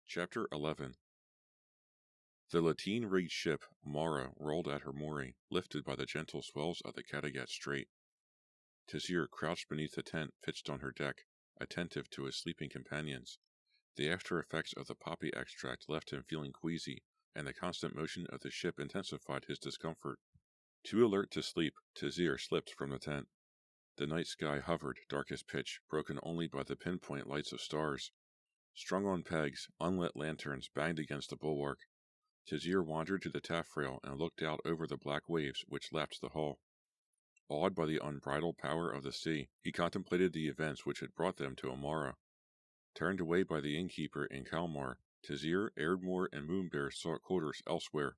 Chapter 11. The lateen-rigged ship Mara rolled at her mooring, lifted by the gentle swells of the Kattegat Strait. Tizir crouched beneath the tent pitched on her deck, attentive to his sleeping companions. The after-effects of the poppy extract left him feeling queasy, and the constant motion of the ship intensified his discomfort. Too alert to sleep, Tizir slipped from the tent. The night sky hovered, dark as pitch, broken only by the pinpoint lights of stars. Strung on pegs, unlit lanterns banged against the bulwark. Tizir wandered to the taffrail and looked out over the black waves which lapped the hull. Awed by the unbridled power of the sea, he contemplated the events which had brought them to Amara. Turned away by the innkeeper in Kalmar, Tizir, Erdmore, and Moonbear sought quarters elsewhere.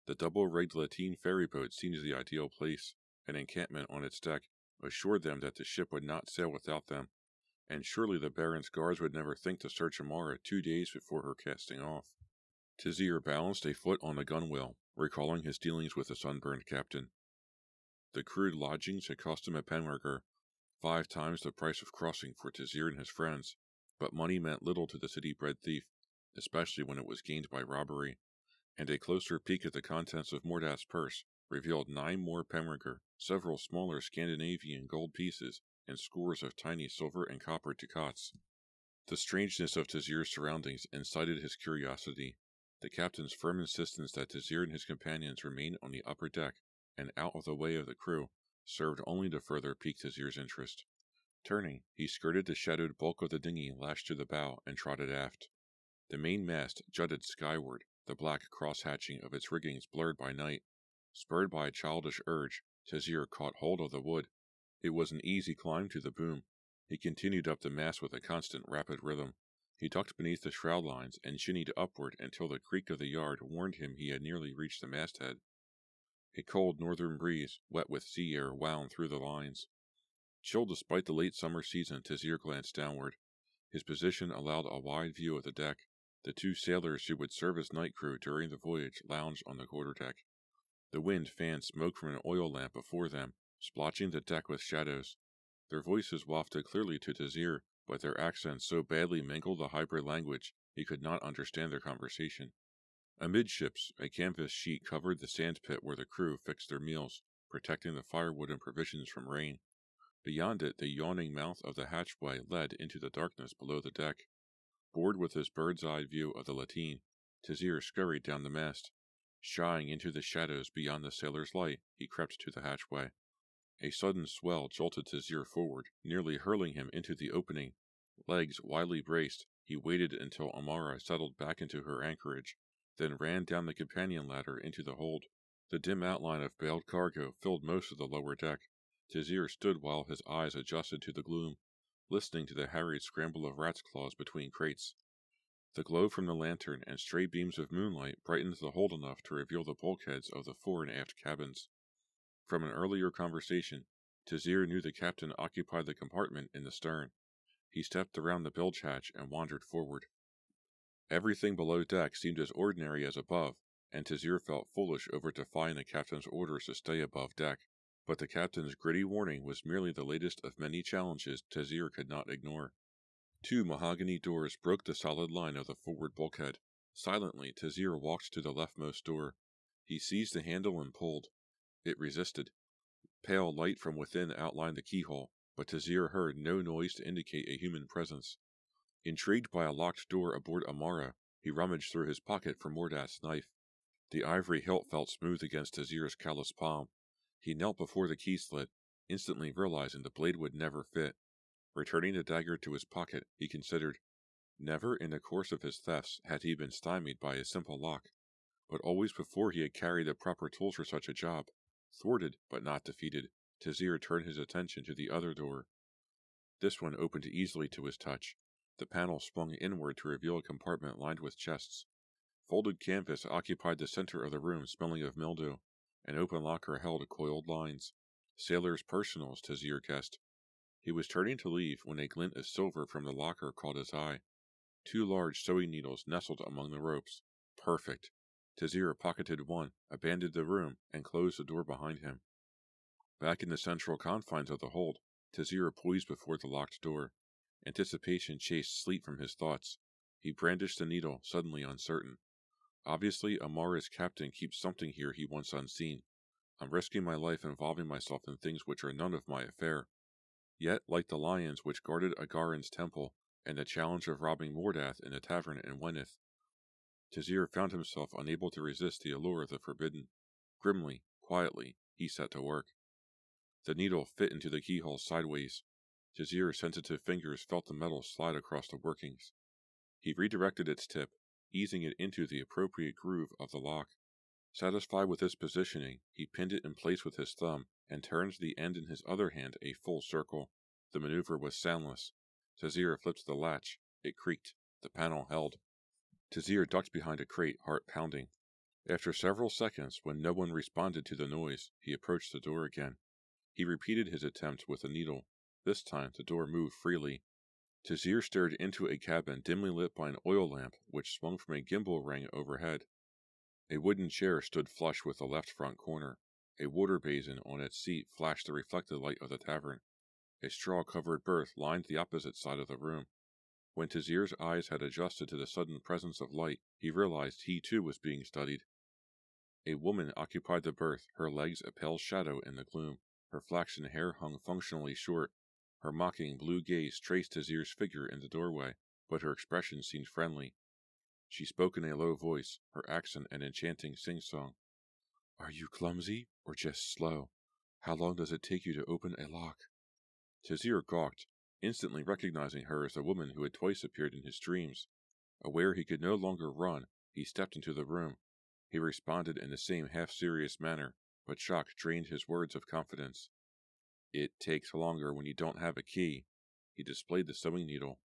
The double-rigged lateen ferryboat seemed the ideal place. An encampment on its deck assured them that the ship would not sail without them, and surely the Baron's guards would never think to search Amara 2 days before her casting off. Tizir balanced a foot on the gunwale, recalling his dealings with the sunburned captain. The crude lodgings had cost him a penwerger, 5 times the price of crossing for Tizir and his friends, but money meant little to the city-bred thief, especially when it was gained by robbery, and a closer peek at the contents of Mordath's purse revealed 9 more penwerger, several smaller Scandinavian gold pieces, and scores of tiny silver and copper ducats. The strangeness of Tizir's surroundings incited his curiosity. The captain's firm insistence that Tizir and his companions remain on the upper deck and out of the way of the crew served only to further pique Tizir's interest. Turning, he skirted the shadowed bulk of the dinghy lashed to the bow and trotted aft. The mainmast jutted skyward, the black cross-hatching of its riggings blurred by night. Spurred by a childish urge, Tizir caught hold of the wood. It was an easy climb to the boom. He continued up the mast with a constant, rapid rhythm. He ducked beneath the shroud lines and shinnied upward until the creak of the yard warned him he had nearly reached the masthead. A cold northern breeze, wet with sea air, wound through the lines. Chilled despite the late summer season, Tizir glanced downward. His position allowed a wide view of the deck. The 2 sailors who would serve as night crew during the voyage lounged on the quarterdeck. The wind fanned smoke from an oil lamp before them, splotching the deck with shadows. Their voices wafted clearly to Tizir, but their accents so badly mingled the hybrid language he could not understand their conversation. Amidships, a canvas sheet covered the sandpit where the crew fixed their meals, protecting the firewood and provisions from rain. Beyond it, the yawning mouth of the hatchway led into the darkness below the deck. Bored with his bird's-eye view of the lateen, Tizir scurried down the mast. Shying into the shadows beyond the sailor's light, he crept to the hatchway. A sudden swell jolted Tizir forward, nearly hurling him into the opening. Legs widely braced, he waited until Amara settled back into her anchorage, then ran down the companion ladder into the hold. The dim outline of baled cargo filled most of the lower deck. Tizir stood while his eyes adjusted to the gloom, listening to the harried scramble of rat's claws between crates. The glow from the lantern and stray beams of moonlight brightened the hold enough to reveal the bulkheads of the fore and aft cabins. From an earlier conversation, Tizir knew the captain occupied the compartment in the stern. He stepped around the bilge hatch and wandered forward. Everything below deck seemed as ordinary as above, and Tizir felt foolish over defying the captain's orders to stay above deck. But the captain's gritty warning was merely the latest of many challenges Tizir could not ignore. 2 mahogany doors broke the solid line of the forward bulkhead. Silently, Tizir walked to the leftmost door. He seized the handle and pulled. It resisted. Pale light from within outlined the keyhole, but Tizir heard no noise to indicate a human presence. Intrigued by a locked door aboard Amara, he rummaged through his pocket for Mordath's knife. The ivory hilt felt smooth against Tizir's callous palm. He knelt before the key slit, instantly realizing the blade would never fit. Returning the dagger to his pocket, he considered. Never in the course of his thefts had he been stymied by a simple lock, but always before he had carried the proper tools for such a job. Thwarted, but not defeated, Tizir turned his attention to the other door. This one opened easily to his touch. The panel swung inward to reveal a compartment lined with chests. Folded canvas occupied the center of the room, smelling of mildew. An open locker held coiled lines. Sailors' personals, Tizir guessed. He was turning to leave when a glint of silver from the locker caught his eye. 2 large sewing needles nestled among the ropes. Perfect. Tizir pocketed one, abandoned the room, and closed the door behind him. Back in the central confines of the hold, Tazir poised before the locked door. Anticipation chased sleep from his thoughts. He brandished the needle, suddenly uncertain. Obviously, Amara's captain keeps something here he wants unseen. I'm risking my life involving myself in things which are none of my affair. Yet, like the lions which guarded Agarin's temple, and the challenge of robbing Mordath in the tavern in Weneth, Tazir found himself unable to resist the allure of the forbidden. Grimly, quietly, he set to work. The needle fit into the keyhole sideways. Tazir's sensitive fingers felt the metal slide across the workings. He redirected its tip, easing it into the appropriate groove of the lock. Satisfied with this positioning, he pinned it in place with his thumb and turned the end in his other hand a full circle. The maneuver was soundless. Tazir flipped the latch. It creaked. The panel held. Tazir ducked behind a crate, heart pounding. After several seconds, when no one responded to the noise, he approached the door again. He repeated his attempt with a needle. This time, the door moved freely. Tazir stared into a cabin dimly lit by an oil lamp which swung from a gimbal ring overhead. A wooden chair stood flush with the left front corner. A water basin on its seat flashed the reflected light of the tavern. A straw-covered berth lined the opposite side of the room. When Tazir's eyes had adjusted to the sudden presence of light, he realized he too was being studied. A woman occupied the berth, her legs a pale shadow in the gloom. Her flaxen hair hung functionally short. Her mocking blue gaze traced Tazir's figure in the doorway, but her expression seemed friendly. She spoke in a low voice, her accent an enchanting sing-song. "Are you clumsy, or just slow? How long does it take you to open a lock?" Tazir gawked, instantly recognizing her as the woman who had twice appeared in his dreams. Aware he could no longer run, he stepped into the room. He responded in the same half-serious manner, but shock drained his words of confidence. "It takes longer when you don't have a key." He displayed the sewing needle.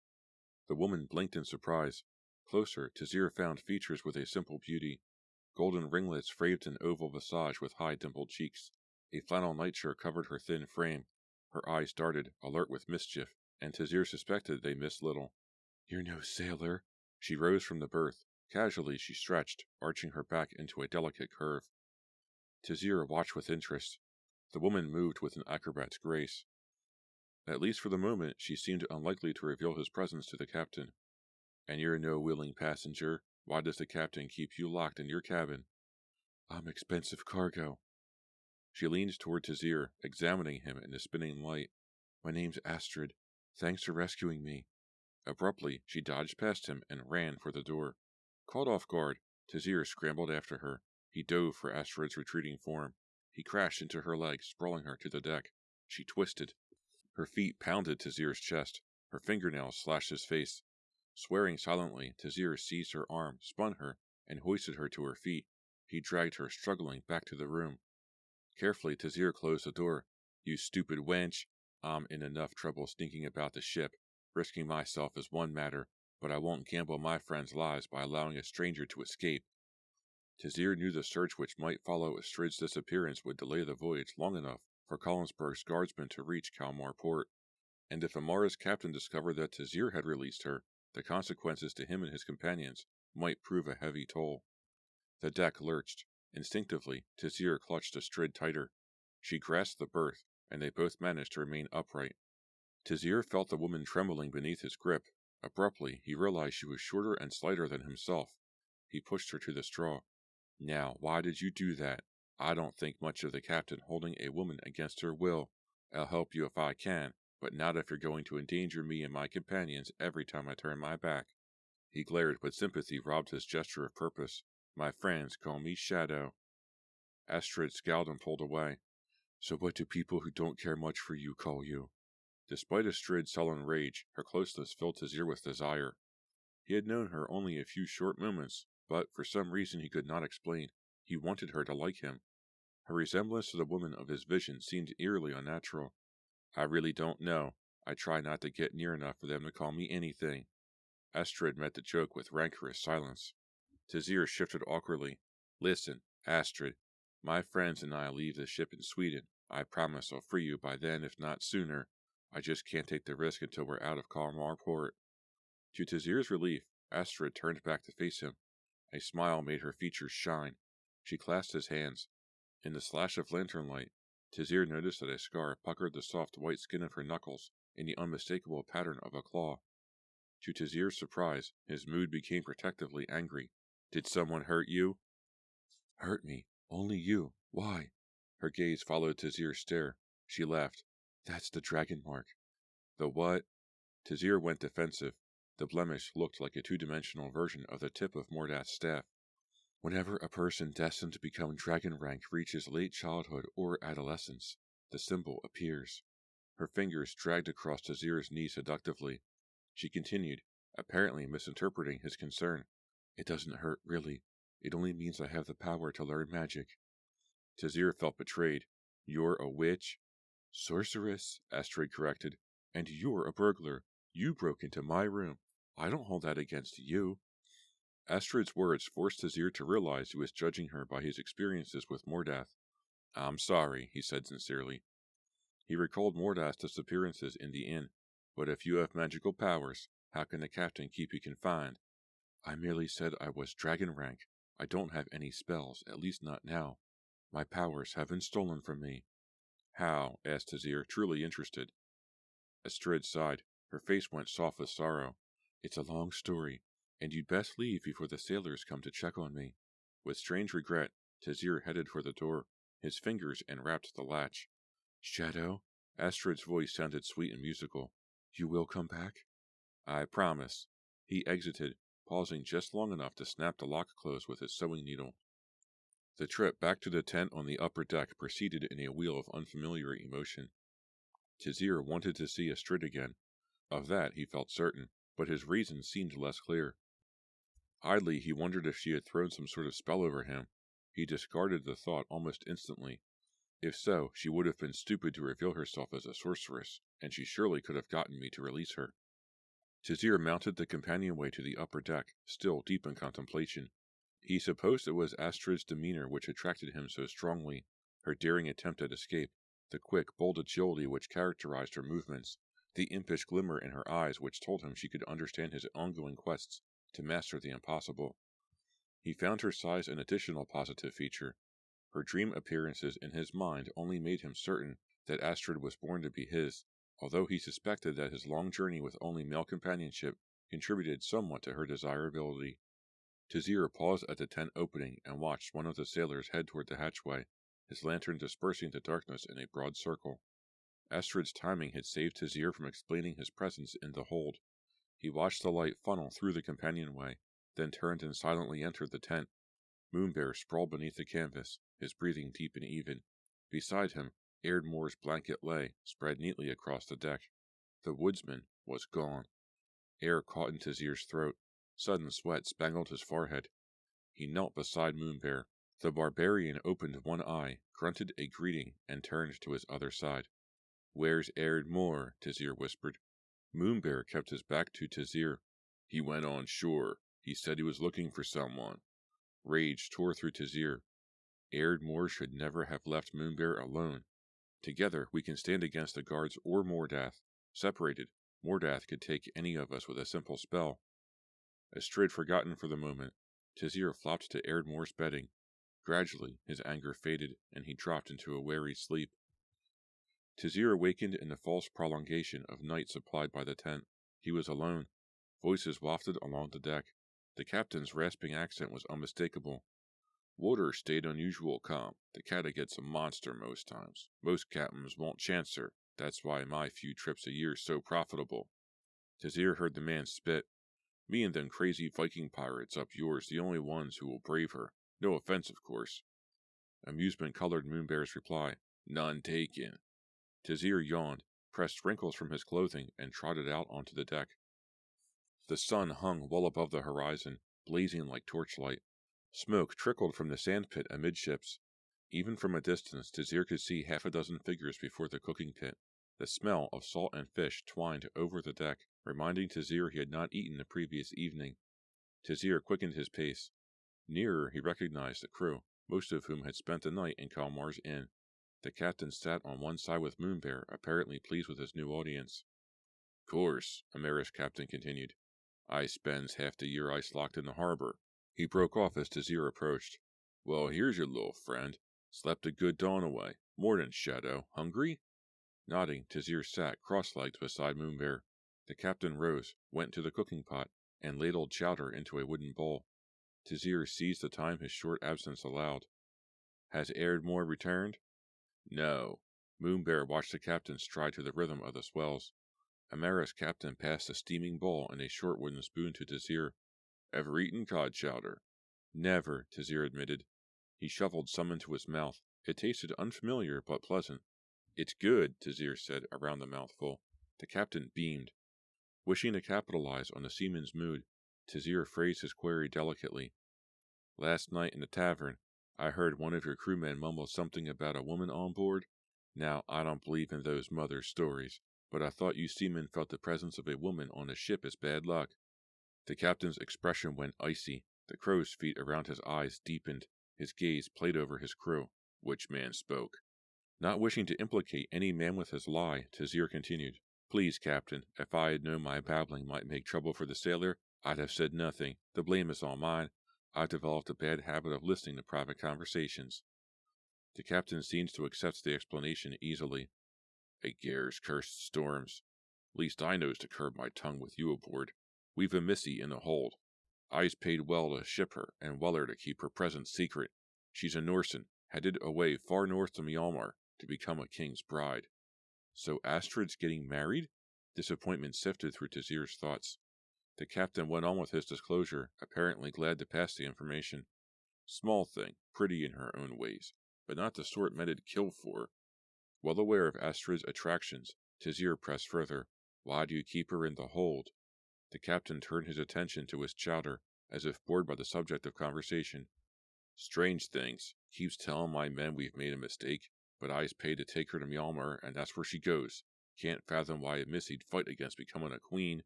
The woman blinked in surprise. Closer, Tazir found features with a simple beauty. Golden ringlets framed an oval visage with high dimpled cheeks. A flannel nightshirt covered her thin frame. Her eyes darted, alert with mischief, and Tazir suspected they missed little. "You're no sailor." She rose from the berth. Casually she stretched, arching her back into a delicate curve. Tazir watched with interest. The woman moved with an acrobat's grace. At least for the moment, she seemed unlikely to reveal his presence to the captain. "And you're no willing passenger. Why does the captain keep you locked in your cabin?" "I'm expensive cargo." She leaned toward Tazir, examining him in the spinning light. "My name's Astrid. Thanks for rescuing me." Abruptly, she dodged past him and ran for the door. Caught off guard, Tazir scrambled after her. He dove for Astrid's retreating form. He crashed into her legs, sprawling her to the deck. She twisted. Her feet pounded Tazir's chest. Her fingernails slashed his face. Swearing silently, Tazir seized her arm, spun her, and hoisted her to her feet. He dragged her, struggling, back to the room. Carefully, Tazir closed the door. "You stupid wench! I'm in enough trouble sneaking about the ship. Risking myself is one matter, but I won't gamble my friends' lives by allowing a stranger to escape." Tazir knew the search which might follow Astrid's disappearance would delay the voyage long enough for Collinsburg's guardsmen to reach Kalmar port, and if Amara's captain discovered that Tazir had released her, the consequences to him and his companions might prove a heavy toll. The deck lurched. Instinctively, Tazir clutched Astrid tighter. She grasped the berth, and they both managed to remain upright. Tazir felt the woman trembling beneath his grip. Abruptly, he realized she was shorter and slighter than himself. He pushed her to the straw. "Now, why did you do that? I don't think much of the captain holding a woman against her will. I'll help you if I can, but not if you're going to endanger me and my companions every time I turn my back." He glared, but sympathy robbed his gesture of purpose. "My friends call me Shadow." Astrid scowled and pulled away. "So what do people who don't care much for you call you?" Despite Astrid's sullen rage, her closeness filled Tazir with desire. He had known her only a few short moments, but for some reason he could not explain, he wanted her to like him. Her resemblance to the woman of his vision seemed eerily unnatural. "I really don't know. I try not to get near enough for them to call me anything." Astrid met the joke with rancorous silence. Tazir shifted awkwardly. "Listen, Astrid. My friends and I leave the ship in Sweden. I promise I'll free you by then, if not sooner. I just can't take the risk until we're out of Kalmar port." To Tazir's relief, Astrid turned back to face him. A smile made her features shine. She clasped his hands. In the slash of lantern light, Tizir noticed that a scar puckered the soft white skin of her knuckles in the unmistakable pattern of a claw. To Tizir's surprise, his mood became protectively angry. "Did someone hurt you?" "Hurt me? Only you. Why?" Her gaze followed Tizir's stare. She laughed. "That's the dragon mark." "The what?" Tizir went defensive. The blemish looked like a two-dimensional version of the tip of Mordath's staff. "Whenever a person destined to become dragon rank reaches late childhood or adolescence, the symbol appears." Her fingers dragged across Tizir's knee seductively. She continued, apparently misinterpreting his concern. "It doesn't hurt, really. It only means I have the power to learn magic." Tizir felt betrayed. "You're a witch?" "Sorceress," Astrid corrected. "And you're a burglar. You broke into my room. I don't hold that against you." Astrid's words forced Tizir to realize he was judging her by his experiences with Mordath. "I'm sorry," he said sincerely. He recalled Mordath's disappearances in the inn. "But if you have magical powers, how can the captain keep you confined?" "I merely said I was dragon rank. I don't have any spells, at least not now. My powers have been stolen from me." "How?" asked Tizir, truly interested. Astrid sighed. Her face went soft with sorrow. "It's a long story, and you'd best leave before the sailors come to check on me." With strange regret, Tizir headed for the door. His fingers enwrapped the latch. "Shadow?" Astrid's voice sounded sweet and musical. "You will come back?" "I promise." He exited, pausing just long enough to snap the lock closed with his sewing needle. The trip back to the tent on the upper deck proceeded in a wheel of unfamiliar emotion. Tizir wanted to see Astrid again. Of that he felt certain, but his reasons seemed less clear. Idly he wondered if she had thrown some sort of spell over him. He discarded the thought almost instantly. If so, she would have been stupid to reveal herself as a sorceress, and she surely could have gotten me to release her. Tizir mounted the companionway to the upper deck, still deep in contemplation. He supposed it was Astrid's demeanor which attracted him so strongly, her daring attempt at escape, the quick, bold agility which characterized her movements, the impish glimmer in her eyes which told him she could understand his ongoing quests to master the impossible. He found her size an additional positive feature. Her dream appearances in his mind only made him certain that Astrid was born to be his, although he suspected that his long journey with only male companionship contributed somewhat to her desirability. Tizir paused at the tent opening and watched one of the sailors head toward the hatchway, his lantern dispersing the darkness in a broad circle. Astrid's timing had saved Tizir from explaining his presence in the hold. He watched the light funnel through the companionway, then turned and silently entered the tent. Moonbear sprawled beneath the canvas, his breathing deep and even. Beside him, Ardmore's blanket lay, spread neatly across the deck. The woodsman was gone. Air caught in Tizir's throat. Sudden sweat spangled his forehead. He knelt beside Moonbear. The barbarian opened one eye, grunted a greeting, and turned to his other side. "Where's Ardmore?" Tizir whispered. Moonbear kept his back to Tizir. "He went on shore. He said he was looking for someone." Rage tore through Tizir. Ardmore should never have left Moonbear alone. Together we can stand against the guards or Mordath. Separated, Mordath could take any of us with a simple spell. Astrid forgotten for the moment, Tizir flopped to Ardmore's bedding. Gradually, his anger faded, and he dropped into a weary sleep. Tizir awakened in the false prolongation of night supplied by the tent. He was alone. Voices wafted along the deck. The captain's rasping accent was unmistakable. "Water stayed unusual calm. The Catagut's a monster most times. Most captains won't chance her. That's why my few trips a year's so profitable." Tizir heard the man spit. "Me and them crazy Viking pirates up yours the only ones who will brave her. No offense, of course." Amusement colored Moonbear's reply. "None taken." Tizir yawned, pressed wrinkles from his clothing, and trotted out onto the deck. The sun hung well above the horizon, blazing like torchlight. Smoke trickled from the sandpit amidships. Even from a distance, Tizir could see half a dozen figures before the cooking pit. The smell of salt and fish twined over the deck, reminding Tizir he had not eaten the previous evening. Tizir quickened his pace. Nearer he recognized the crew, most of whom had spent the night in Kalmar's inn. The captain sat on one side with Moonbear, apparently pleased with his new audience. "Course," Amara's captain continued. "I spends half the year ice-locked in the harbor." He broke off as Tizir approached. "Well, here's your little friend. Slept a good dawn away. Mornin', Shadow. Hungry? Nodding, Tizir sat cross-legged beside Moonbear. The captain rose, went to the cooking pot, and ladled chowder into a wooden bowl. Tizir seized the time his short absence allowed. Has Erdmore returned? No. Moonbear watched the captain stride to the rhythm of the swells. Amara's captain passed a steaming bowl and a short wooden spoon to Tizir. Ever eaten cod chowder? Never, Tizir admitted. He shoveled some into his mouth. It tasted unfamiliar but pleasant. It's good, Tizir said around the mouthful. The captain beamed. Wishing to capitalize on the seaman's mood, Tizir phrased his query delicately. Last night in the tavern, I heard one of your crewmen mumble something about a woman on board. Now, I don't believe in those mother stories, but I thought you seamen felt the presence of a woman on a ship as bad luck. The captain's expression went icy. The crow's feet around his eyes deepened. His gaze played over his crew. Which man spoke? Not wishing to implicate any man with his lie, Tizir continued. Please, Captain, if I had known my babbling might make trouble for the sailor, I'd have said nothing. The blame is all mine. I've developed a bad habit of listening to private conversations. The captain seems to accept the explanation easily. A gare's cursed storms. Least I knows to curb my tongue with you aboard. We've a missy in the hold. I's paid well to ship her, and weller to keep her presence secret. She's a Norsen, headed away far north to Mjolnir to become a king's bride. So Astrid's getting married? Disappointment sifted through Tizir's thoughts. The captain went on with his disclosure, apparently glad to pass the information. Small thing, pretty in her own ways, but not the sort men'd kill for. Well aware of Astrid's attractions, Tizir pressed further. Why do you keep her in the hold? The captain turned his attention to his chowder, as if bored by the subject of conversation. Strange things. Keeps telling my men we've made a mistake, but I's paid to take her to Mjolnir, and that's where she goes. Can't fathom why a missy'd fight against becoming a queen.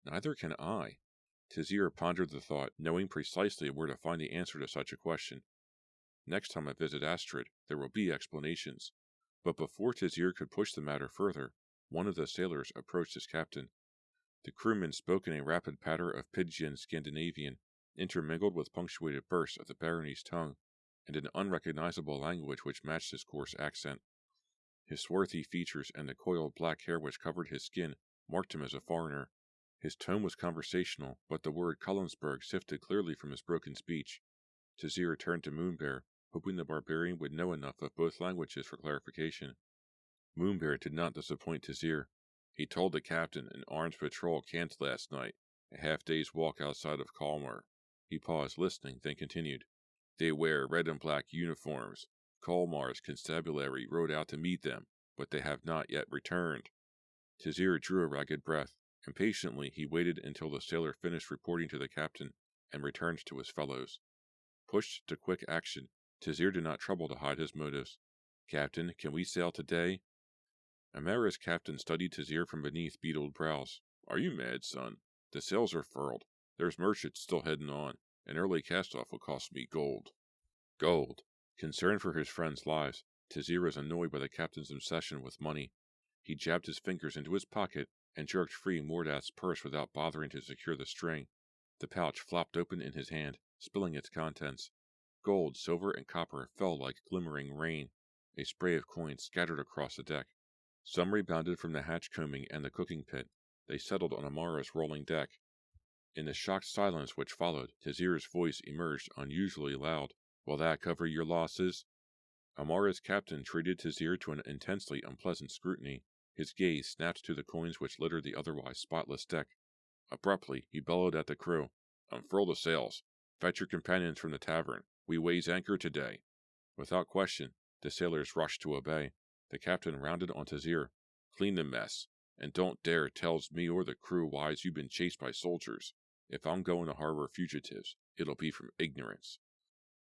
Neither can I. Tizir pondered the thought, knowing precisely where to find the answer to such a question. Next time I visit Astrid, there will be explanations. But before Tizir could push the matter further, one of the sailors approached his captain. The crewman spoke in a rapid patter of Pidgin Scandinavian, intermingled with punctuated bursts of the Baronese tongue, and an unrecognizable language which matched his coarse accent. His swarthy features and the coiled black hair which covered his skin marked him as a foreigner. His tone was conversational, but the word Cullensburg sifted clearly from his broken speech. Tizir turned to Moonbear, hoping the barbarian would know enough of both languages for clarification. Moonbear did not disappoint Tizir. He told the captain an armed patrol camped last night, a half-day's walk outside of Kalmar. He paused, listening, then continued. They wear red and black uniforms. Kalmar's constabulary rode out to meet them, but they have not yet returned. Tizir drew a ragged breath. Impatiently, he waited until the sailor finished reporting to the captain and returned to his fellows. Pushed to quick action, Tizir did not trouble to hide his motives. Captain, can we sail today? Amara's captain studied Tizir from beneath beetled brows. Are you mad, son? The sails are furled. There's merchants still heading on. An early cast-off will cost me gold. Gold. Concerned for his friends' lives, Tizir was annoyed by the captain's obsession with money. He jabbed his fingers into his pocket and jerked free Mordath's purse without bothering to secure the string. The pouch flopped open in his hand, spilling its contents. Gold, silver, and copper fell like glimmering rain. A spray of coins scattered across the deck. Some rebounded from the hatch combing and the cooking pit. They settled on Amara's rolling deck. In the shocked silence which followed, Tizir's voice emerged unusually loud. Will that cover your losses? Amara's captain treated Tizir to an intensely unpleasant scrutiny. His gaze snapped to the coins which littered the otherwise spotless deck. Abruptly, he bellowed at the crew. Unfurl the sails. Fetch your companions from the tavern. We weighs anchor today. Without question, the sailors rushed to obey. The captain rounded on Tizir. Clean the mess, and don't dare tells me or the crew why's you been chased by soldiers. If I'm going to harbor fugitives, it'll be from ignorance.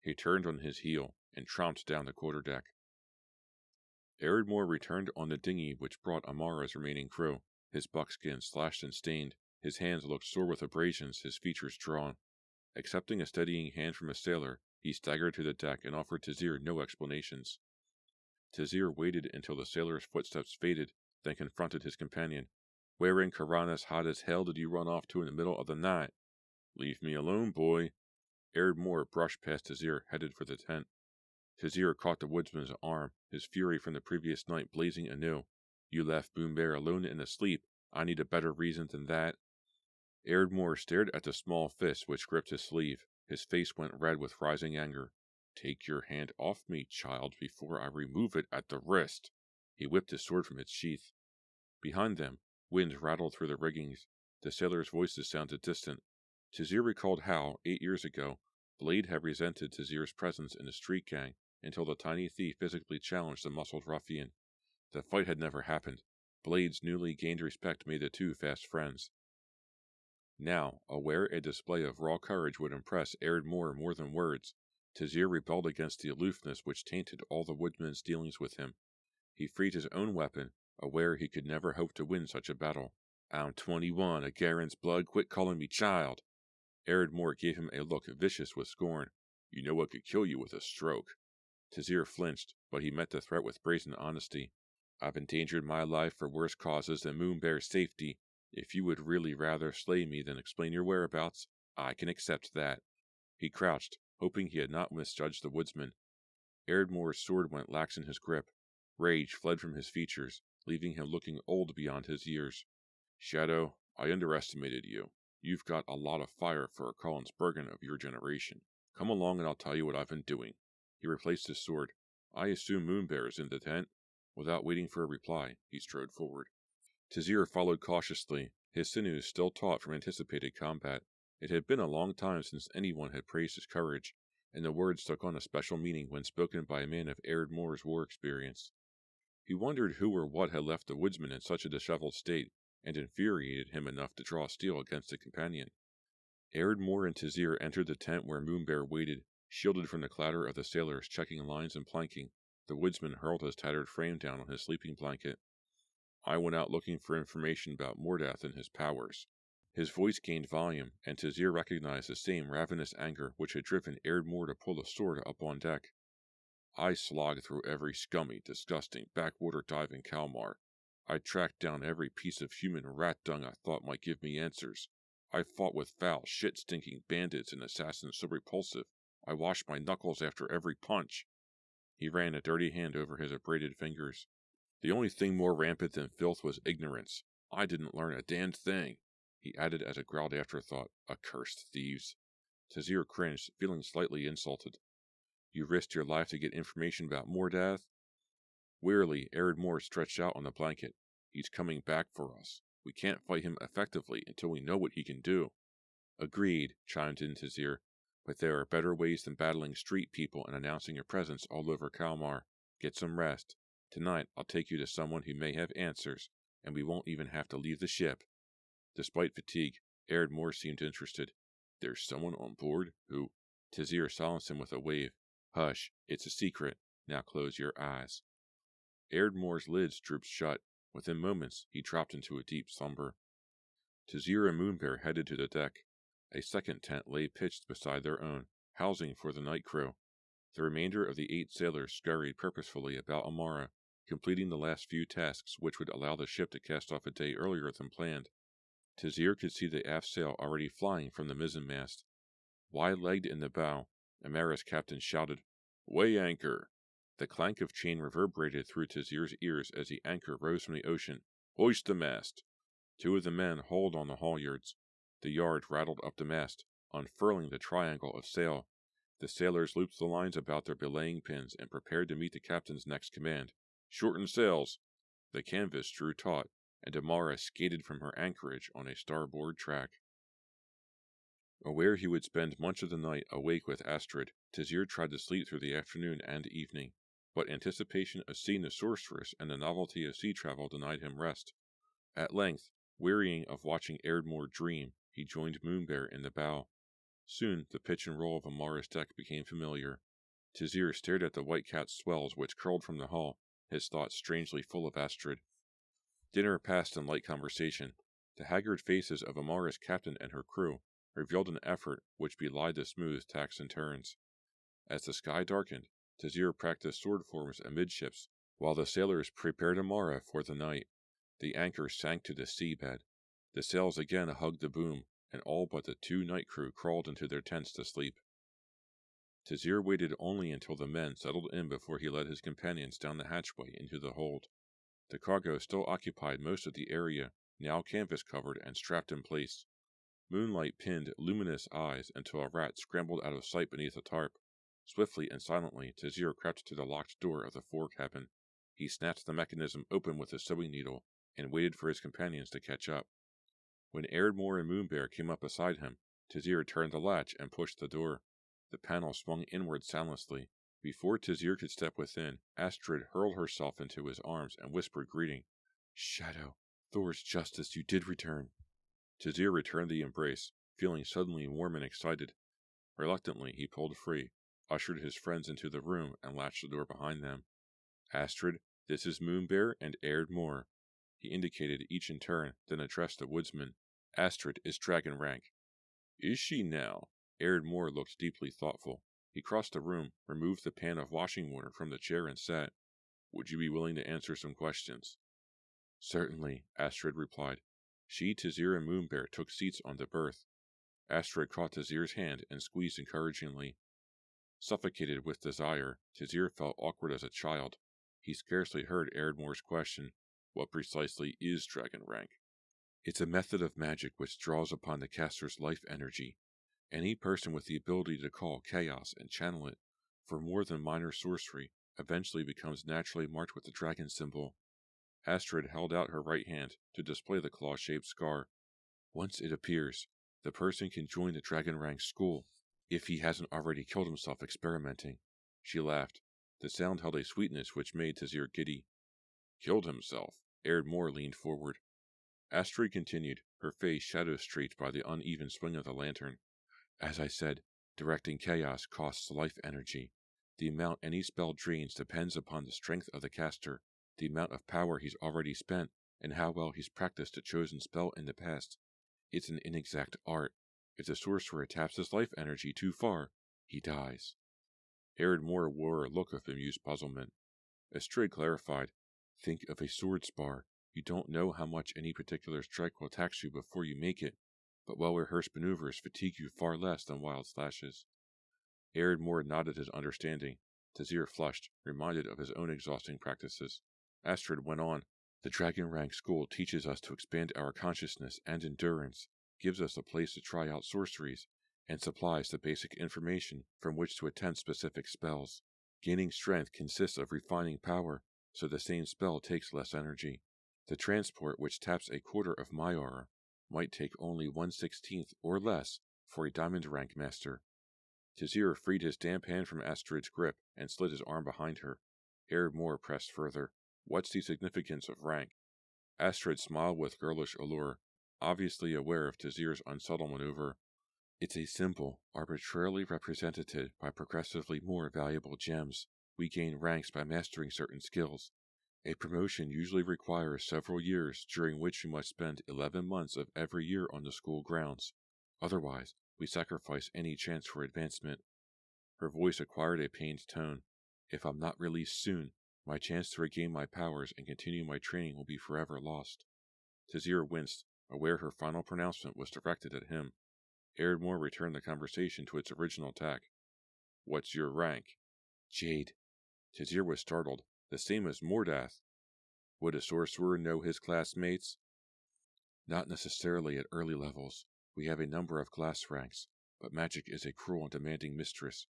He turned on his heel and tromped down the quarterdeck. Erdmore returned on the dinghy which brought Amara's remaining crew, his buckskin slashed and stained. His hands looked sore with abrasions, his features drawn. Accepting a steadying hand from a sailor, he staggered to the deck and offered Tizir no explanations. Tizir waited until the sailor's footsteps faded, then confronted his companion. Where in Karanas hot as hell did you run off to in the middle of the night? Leave me alone, boy. Erdmore brushed past Tizir, headed for the tent. Tazir caught the woodsman's arm, his fury from the previous night blazing anew. You left Boombear alone and asleep. I need a better reason than that. Ardmore stared at the small fist which gripped his sleeve. His face went red with rising anger. Take your hand off me, child, before I remove it at the wrist. He whipped his sword from its sheath. Behind them, wind rattled through the riggings. The sailors' voices sounded distant. Tazir recalled how, 8 years ago, Blade had resented Tazir's presence in the street gang until the tiny thief physically challenged the muscled ruffian. The fight had never happened. Blade's newly gained respect made the two fast friends. Now, aware a display of raw courage would impress Ardmore more than words, Tazir rebelled against the aloofness which tainted all the woodman's dealings with him. He freed his own weapon, aware he could never hope to win such a battle. I'm 21, a Garen's blood, quit calling me child. Ardmore gave him a look vicious with scorn. You know what could kill you with a stroke. Tazir flinched, but he met the threat with brazen honesty. I've endangered my life for worse causes than Moonbear's safety. If you would really rather slay me than explain your whereabouts, I can accept that. He crouched, hoping he had not misjudged the woodsman. Ardmore's sword went lax in his grip. Rage fled from his features, leaving him looking old beyond his years. Shadow, I underestimated you. You've got a lot of fire for a Collins Bergen of your generation. Come along and I'll tell you what I've been doing. He replaced his sword. I assume Moonbear is in the tent. Without waiting for a reply, he strode forward. Tazir followed cautiously, his sinews still taut from anticipated combat. It had been a long time since anyone had praised his courage, and the words took on a special meaning when spoken by a man of Ardmore's war experience. He wondered who or what had left the woodsman in such a disheveled state, and infuriated him enough to draw steel against a companion. Ardmore and Tazir entered the tent where Moonbear waited, shielded from the clatter of the sailors checking lines and planking. The woodsman hurled his tattered frame down on his sleeping blanket. I went out looking for information about Mordath and his powers. His voice gained volume, and Tazir recognized the same ravenous anger which had driven Ardmore to pull the sword up on deck. I slogged through every scummy, disgusting, backwater dive in Kalmar. I tracked down every piece of human rat dung I thought might give me answers. I fought with foul, shit-stinking bandits and assassins so repulsive, I washed my knuckles after every punch. He ran a dirty hand over his abraded fingers. The only thing more rampant than filth was ignorance. I didn't learn a damned thing. He added as a growled afterthought, accursed thieves. Tazir cringed, feeling slightly insulted. You risked your life to get information about Mordath? Wearily, Ardmore stretched out on the blanket. He's coming back for us. We can't fight him effectively until we know what he can do. Agreed, chimed in Tazir, but there are better ways than battling street people and announcing your presence all over Kalmar. Get some rest. Tonight, I'll take you to someone who may have answers, and we won't even have to leave the ship. Despite fatigue, Ardmore seemed interested. There's someone on board who... Tazir silenced him with a wave. Hush, it's a secret. Now close your eyes. Ardmore's lids drooped shut. Within moments, he dropped into a deep slumber. Tazir and Moonbear headed to the deck. A second tent lay pitched beside their own, housing for the night crew. The remainder of the 8 sailors scurried purposefully about Amara, completing the last few tasks which would allow the ship to cast off a day earlier than planned. Tazir could see the aft sail already flying from the mizzenmast. Wide-legged in the bow, Amara's captain shouted, Weigh anchor! The clank of chain reverberated through Tazir's ears as the anchor rose from the ocean. Hoist the mast! 2 of the men hauled on the halyards. The yard rattled up the mast, unfurling the triangle of sail. The sailors looped the lines about their belaying pins and prepared to meet the captain's next command. Shorten sails! The canvas drew taut, and Amara skated from her anchorage on a starboard track. Aware he would spend much of the night awake with Astrid, Tazir tried to sleep through the afternoon and evening, but anticipation of seeing the sorceress and the novelty of sea travel denied him rest. At length, wearying of watching Ardmore dream, he joined Moonbear in the bow. Soon the pitch and roll of Amara's deck became familiar. Tazir stared at the white-capped swells which curled from the hull, his thoughts strangely full of Astrid. Dinner passed in light conversation. The haggard faces of Amara's captain and her crew revealed an effort which belied the smooth tacks and turns. As the sky darkened, Tazir practiced sword forms amidships, while the sailors prepared Amara for the night. The anchor sank to the seabed. The sails again hugged the boom, and all but the 2 night crew crawled into their tents to sleep. Tazir waited only until the men settled in before he led his companions down the hatchway into the hold. The cargo still occupied most of the area, now canvas-covered and strapped in place. Moonlight pinned luminous eyes until a rat scrambled out of sight beneath a tarp. Swiftly and silently, Tazir crept to the locked door of the forecabin. He snatched the mechanism open with a sewing needle and waited for his companions to catch up. When Ardmore and Moonbear came up beside him, Tazir turned the latch and pushed the door. The panel swung inward soundlessly. Before Tazir could step within, Astrid hurled herself into his arms and whispered greeting. "Shadow, Thor's justice, you did return." Tazir returned the embrace, feeling suddenly warm and excited. Reluctantly, he pulled free, ushered his friends into the room, and latched the door behind them. "Astrid, this is Moonbear and Ardmore." He indicated each in turn, then addressed the woodsman. "Astrid is dragon rank." "Is she now?" Ardmore looked deeply thoughtful. He crossed the room, removed the pan of washing water from the chair, and sat. "Would you be willing to answer some questions?" "Certainly," Astrid replied. She, Tazir, and Moonbear took seats on the berth. Astrid caught Tazir's hand and squeezed encouragingly. Suffocated with desire, Tazir felt awkward as a child. He scarcely heard Ardmore's question. What precisely is dragon rank? "It's a method of magic which draws upon the caster's life energy. Any person with the ability to call chaos and channel it for more than minor sorcery eventually becomes naturally marked with the dragon symbol." Astrid held out her right hand to display the claw-shaped scar. "Once it appears, the person can join the dragon rank school, if he hasn't already killed himself experimenting." She laughed. The sound held a sweetness which made Tazir giddy. "Killed himself?" Ardmore leaned forward. Astrid continued, her face shadow-streaked by the uneven swing of the lantern. "As I said, directing chaos costs life energy. The amount any spell drains depends upon the strength of the caster, the amount of power he's already spent, and how well he's practiced a chosen spell in the past. It's an inexact art. If the sorcerer taps his life energy too far, he dies." Ardmore wore a look of amused puzzlement. Astrid clarified. "Think of a sword spar. You don't know how much any particular strike will tax you before you make it, but well-rehearsed maneuvers fatigue you far less than wild slashes." Ardmore nodded his understanding. Tazir flushed, reminded of his own exhausting practices. Astrid went on. "The Dragon Rank School teaches us to expand our consciousness and endurance, gives us a place to try out sorceries, and supplies the basic information from which to attempt specific spells. Gaining strength consists of refining power, so the same spell takes less energy. The transport, which taps a quarter of my aura, might take only 1/16 or less for a diamond rank master." Tazir freed his damp hand from Astrid's grip and slid his arm behind her. Ardmore pressed further. "What's the significance of rank?" Astrid smiled with girlish allure, obviously aware of Tazir's unsubtle maneuver. "It's a symbol, arbitrarily represented by progressively more valuable gems. We gain ranks by mastering certain skills. A promotion usually requires several years, during which we must spend 11 months of every year on the school grounds. Otherwise, we sacrifice any chance for advancement." Her voice acquired a pained tone. "If I'm not released soon, my chance to regain my powers and continue my training will be forever lost." Tazir winced, aware her final pronouncement was directed at him. Ardmore returned the conversation to its original tack. "What's your rank?" "Jade." Tazir was startled. "The same as Mordath." "Would a sorcerer know his classmates?" "Not necessarily at early levels. We have a number of class ranks, but magic is a cruel and demanding mistress.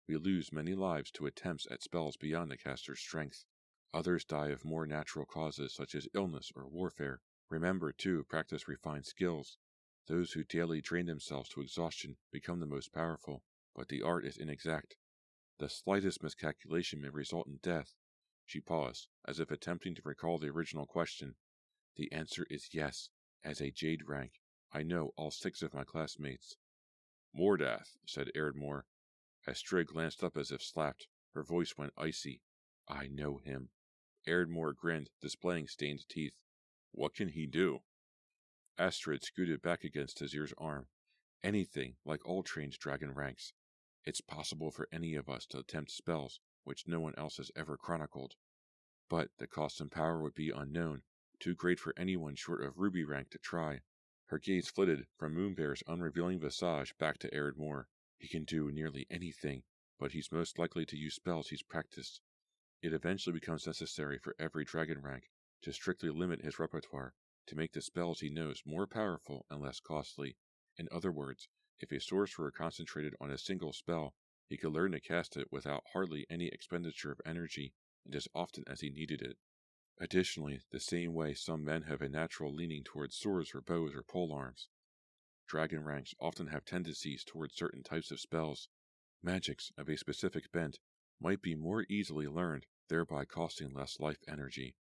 We lose many lives to attempts at spells beyond the caster's strength. Others die of more natural causes such as illness or warfare. Remember, too, practice refined skills. Those who daily drain themselves to exhaustion become the most powerful, but the art is inexact. The slightest miscalculation may result in death." She paused, as if attempting to recall the original question. "The answer is yes. As a Jade rank, I know all 6 of my classmates." "Mordath," said Ardmore. Astrid glanced up as if slapped. Her voice went icy. "I know him." Ardmore grinned, displaying stained teeth. "What can he do?" Astrid scooted back against Tazir's arm. "Anything, like all trained dragon ranks. It's possible for any of us to attempt spells which no one else has ever chronicled. But the cost and power would be unknown, too great for anyone short of ruby rank to try." Her gaze flitted from Moonbear's unrevealing visage back to Ardmore. "He can do nearly anything, but he's most likely to use spells he's practiced. It eventually becomes necessary for every dragon rank to strictly limit his repertoire to make the spells he knows more powerful and less costly. In other words, if a sorcerer concentrated on a single spell, he could learn to cast it without hardly any expenditure of energy and as often as he needed it. Additionally, the same way some men have a natural leaning towards swords or bows or polearms, dragon ranks often have tendencies towards certain types of spells. Magics of a specific bent might be more easily learned, thereby costing less life energy.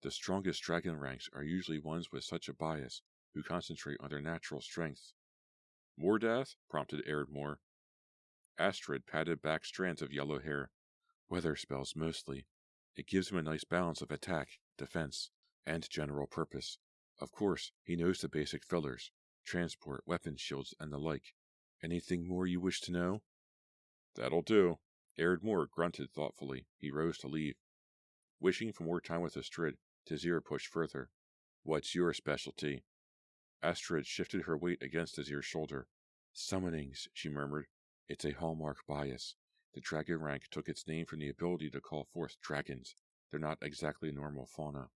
The strongest dragon ranks are usually ones with such a bias, who concentrate on their natural strengths. Mordath? Prompted Erdmore. Astrid patted back strands of yellow hair. Weather spells mostly. It gives him a nice balance of attack, defense, and general purpose. Of course, he knows the basic fillers, transport, weapon shields, and the like. Anything more you wish to know? That'll do. Erdmore grunted thoughtfully. He rose to leave. Wishing for more time with Astrid, Tazir pushed further. What's your specialty? Astrid shifted her weight against Tazir's shoulder. Summonings, she murmured. It's a hallmark bias. The dragon rank took its name from the ability to call forth dragons. They're not exactly normal fauna.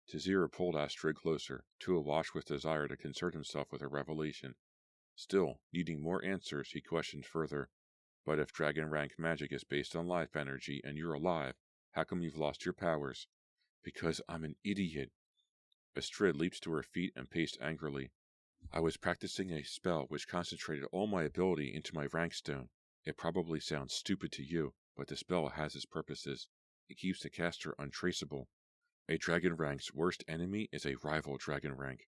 Tazir pulled Astrid closer, too awash with desire to concern himself with her revelation. Still, needing more answers, he questioned further. But if dragon rank magic is based on life energy and you're alive, how come you've lost your powers? Because I'm an idiot. Astrid leaped to her feet and paced angrily. I was practicing a spell which concentrated all my ability into my rank stone. It probably sounds stupid to you, but the spell has its purposes. It keeps the caster untraceable. A dragon rank's worst enemy is a rival dragon rank.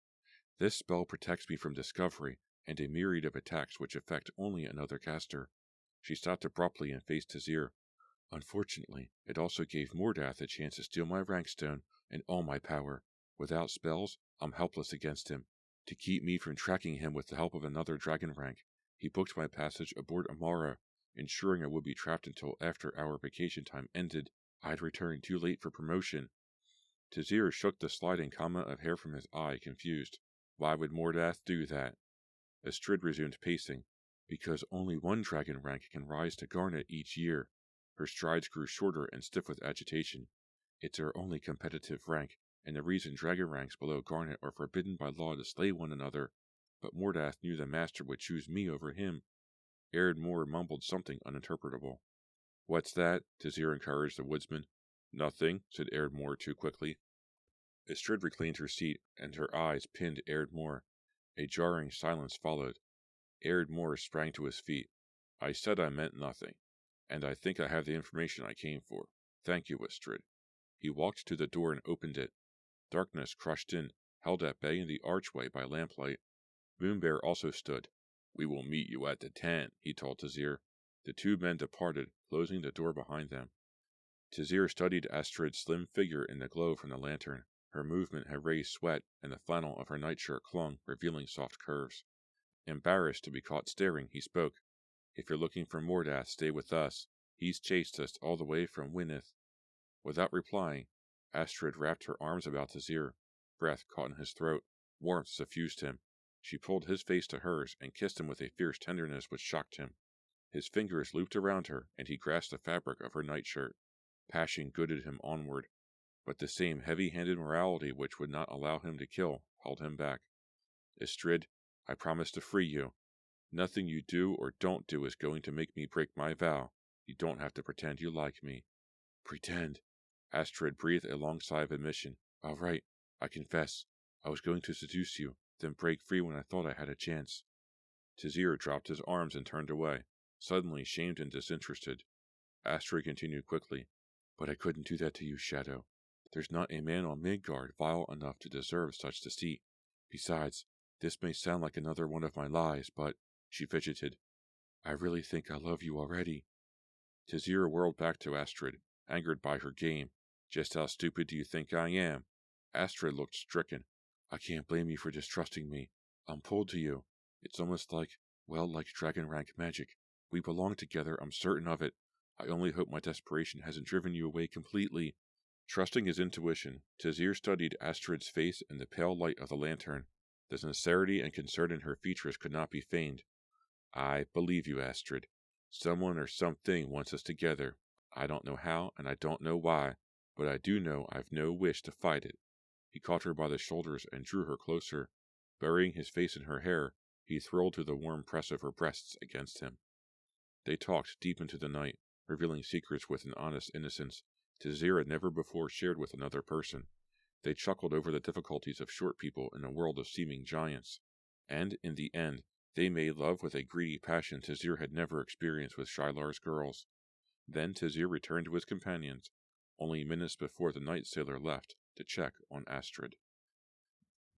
This spell protects me from discovery and a myriad of attacks which affect only another caster. She stopped abruptly and faced Tazir. Unfortunately, it also gave Mordath a chance to steal my rank stone and all my power. Without spells, I'm helpless against him. To keep me from tracking him with the help of another dragon rank, he booked my passage aboard Amara, ensuring I would be trapped until after our vacation time ended. I'd return too late for promotion. Tazir shook the sliding comma of hair from his eye, confused. Why would Mordath do that? Astrid resumed pacing. Because only one dragon rank can rise to Garnet each year. Her strides grew shorter and stiff with agitation. It's her only competitive rank, and the reason dragon ranks below Garnet are forbidden by law to slay one another. But Mordath knew the master would choose me over him. Erdmore mumbled something uninterpretable. What's that? Tazir encouraged the woodsman. Nothing, said Erdmore too quickly. Astrid reclined her seat, and her eyes pinned Erdmore. A jarring silence followed. Erdmore sprang to his feet. I said I meant nothing, and I think I have the information I came for. Thank you, Astrid. He walked to the door and opened it. Darkness crushed in, held at bay in the archway by lamplight. Moonbear also stood. We will meet you at the tent, he told Tazir. The two men departed, closing the door behind them. Tazir studied Astrid's slim figure in the glow from the lantern. Her movement had raised sweat, and the flannel of her nightshirt clung, revealing soft curves. Embarrassed to be caught staring, he spoke. If you're looking for Mordath, stay with us. He's chased us all the way from Wynneth. Without replying, Astrid wrapped her arms about Tazir. Breath caught in his throat. Warmth suffused him. She pulled his face to hers and kissed him with a fierce tenderness which shocked him. His fingers looped around her, and he grasped the fabric of her nightshirt. Passion goaded him onward, but the same heavy-handed morality which would not allow him to kill held him back. Astrid, I promise to free you. Nothing you do or don't do is going to make me break my vow. You don't have to pretend you like me. Pretend? Astrid breathed a long sigh of admission. All right, I confess. I was going to seduce you, then break free when I thought I had a chance. Tazir dropped his arms and turned away, suddenly shamed and disinterested. Astrid continued quickly. But I couldn't do that to you, Shadow. There's not a man on Midgard vile enough to deserve such deceit. Besides, this may sound like another one of my lies, but, she fidgeted, I really think I love you already. Tazir whirled back to Astrid, angered by her game. Just how stupid do you think I am? Astrid looked stricken. I can't blame you for distrusting me. I'm pulled to you. It's almost like dragon rank magic. We belong together, I'm certain of it. I only hope my desperation hasn't driven you away completely. Trusting his intuition, Tazir studied Astrid's face in the pale light of the lantern. The sincerity and concern in her features could not be feigned. I believe you, Astrid. Someone or something wants us together. I don't know how, and I don't know why, but I do know I've no wish to fight it. He caught her by the shoulders and drew her closer. Burying his face in her hair, he thrilled to the warm press of her breasts against him. They talked deep into the night, revealing secrets with an honest innocence Tazir had never before shared with another person. They chuckled over the difficulties of short people in a world of seeming giants. And, in the end, they made love with a greedy passion Tazir had never experienced with Shylar's girls. Then Tazir returned to his companions, only minutes before the night sailor left to check on Astrid.